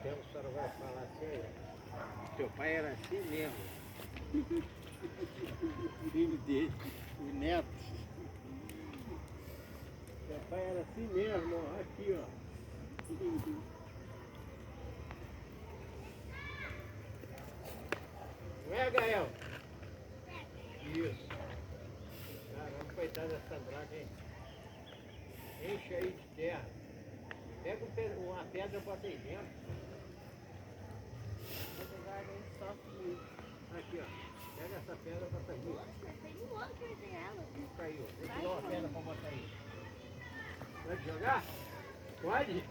tempo a senhora vai falar assim, teu pai era assim mesmo. O filho dele, o neto. Teu pai era assim mesmo, ó, aqui, ó. Não é, Gael? Isso. Caramba, coitada dessa draga, hein? Enche aí de terra. Pega uma pedra e bota aí dentro. Essa draga aí sofre muito. Aqui, ó. Pega essa pedra e bota aí. Tem um outro que tem ela. Caiu. Vou tirar uma pedra pra botar aí. Pode jogar? Pode?